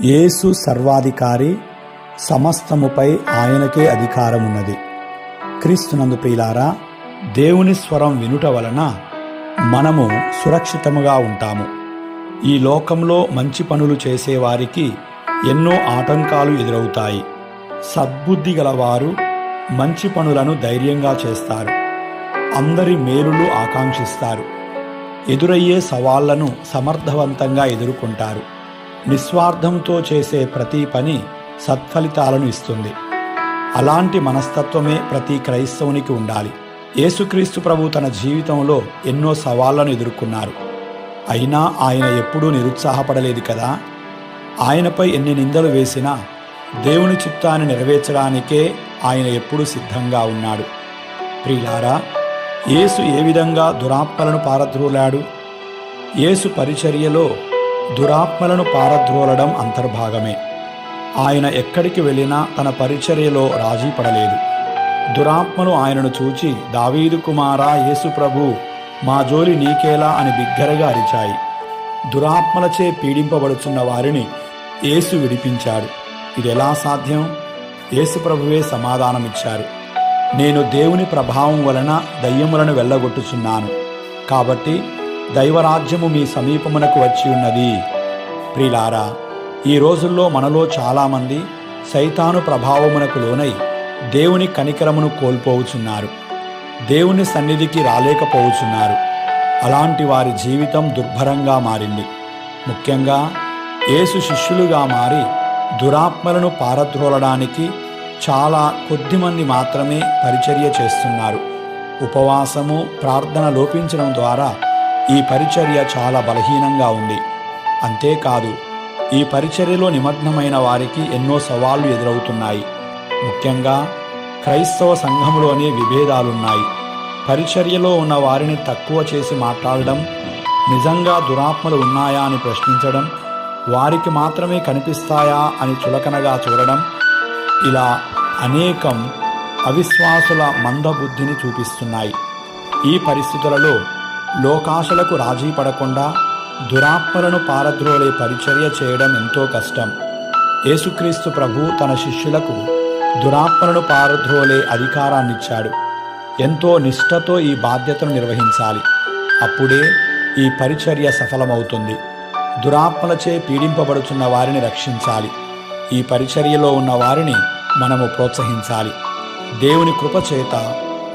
యేసు సర్వాధికారి, సమస్తముపై ఆయనకే అధికారమున్నది. క్రీస్తునందు ప్రియులారా, దేవుని స్వరం వినుట వలన మనము సురక్షితముగా ఉంటాము. ఈ లోకంలో మంచి పనులు చేసేవారికి ఎన్నో ఆటంకాలు ఎదురవుతాయి. సద్బుద్ధి గలవారు మంచి పనులను ధైర్యంగా చేస్తారు. అందరి మేలులు ఆకాంక్షిస్తారు. ఎదురయ్యే సవాళ్లను సమర్థవంతంగా ఎదుర్కొంటారు. నిస్వార్థంతో చేసే ప్రతి పని సత్ఫలితాలను ఇస్తుంది. అలాంటి మనస్తత్వమే ప్రతి క్రైస్తవునికి ఉండాలి. యేసుక్రీస్తు ప్రభు తన జీవితంలో ఎన్నో సవాళ్లను ఎదుర్కొన్నారు. అయినా ఆయన ఎప్పుడూ నిరుత్సాహపడలేదు కదా. ఆయనపై ఎన్ని నిందలు వేసినా దేవుని చిత్తాన్ని నెరవేర్చడానికే ఆయన ఎప్పుడూ సిద్ధంగా ఉన్నాడు. ప్రియులారా, యేసు ఏ విధంగా దురాత్మలను పారద్రోలాడు? యేసు పరిచర్యలో దురాత్మలను పారద్రోలడం అంతర్భాగమే. ఆయన ఎక్కడికి వెళ్ళినా తన పరిచర్యలో రాజీ పడలేదు. దురాత్మలు ఆయనను చూచి, దావీదు కుమారా, యేసు ప్రభు, మా జోలి నీకేలా అని బిగ్గరగా అరిచాయి. దురాత్మలచే పీడింపబడుచున్న వారిని యేసు విడిపించాడు. ఇదెలా సాధ్యం? యేసు ప్రభువే సమాధానమిచ్చారు. నేను దేవుని ప్రభావం వలన దయ్యములను వెళ్ళగొట్టుచున్నాను, కాబట్టి దైవరాజ్యము మీ సమీపమునకు వచ్చి ఉన్నది. ప్రియులారా, ఈ రోజుల్లో మనలో చాలామంది సైతాను ప్రభావమునకు లోనై దేవుని కనికరమును కోల్పోవుచున్నారు. దేవుని సన్నిధికి రాలేకపోవుచున్నారు. అలాంటి వారి జీవితం దుర్భరంగా మారింది. ముఖ్యంగా యేసు శిష్యులుగా మారి దురాత్మలను పారద్రోలడానికి చాలా కొద్దిమంది మాత్రమే పరిచర్య చేస్తున్నారు. ఉపవాసము, ప్రార్థన లోపించడం ద్వారా ఈ పరిచర్య చాలా బలహీనంగా ఉంది. అంతేకాదు, ఈ పరిచర్యలో నిమగ్నమైన వారికి ఎన్నో సవాళ్లు ఎదురవుతున్నాయి. ముఖ్యంగా క్రైస్తవ సంఘంలోనే విభేదాలున్నాయి. పరిచర్యలో ఉన్న వారిని తక్కువ చేసి మాట్లాడడం, నిజంగా దురాత్మలు ఉన్నాయా అని ప్రశ్నించడం, వారికి మాత్రమే కనిపిస్తాయా అని చులకనగా చూడడం, ఇలా అనేకం అవిశ్వాసుల మందబుద్ధిని చూపిస్తున్నాయి. ఈ పరిస్థితులలో లోకాశలకు రాజీ పడకుండా దురాత్మలను పారద్రోలే పరిచర్య చేయడం ఎంతో కష్టం. యేసుక్రీస్తు ప్రభు తన శిష్యులకు దురాత్మలను పారద్రోలే అధికారాన్నిచ్చాడు. ఎంతో నిష్ఠతో ఈ బాధ్యతను నిర్వహించాలి. అప్పుడే ఈ పరిచర్య సఫలమవుతుంది. దురాత్మలచే పీడింపబడుచున్న వారిని రక్షించాలి. ఈ పరిచర్యలో ఉన్న వారిని మనము ప్రోత్సహించాలి. దేవుని కృపచేత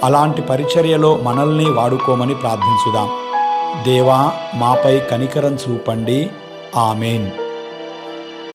అలాంటి పరిచర్యలో మనల్ని వాడుకోమని ప్రార్థించుదాం. దేవా, మాపై కనికరం చూపండి. ఆమేన్.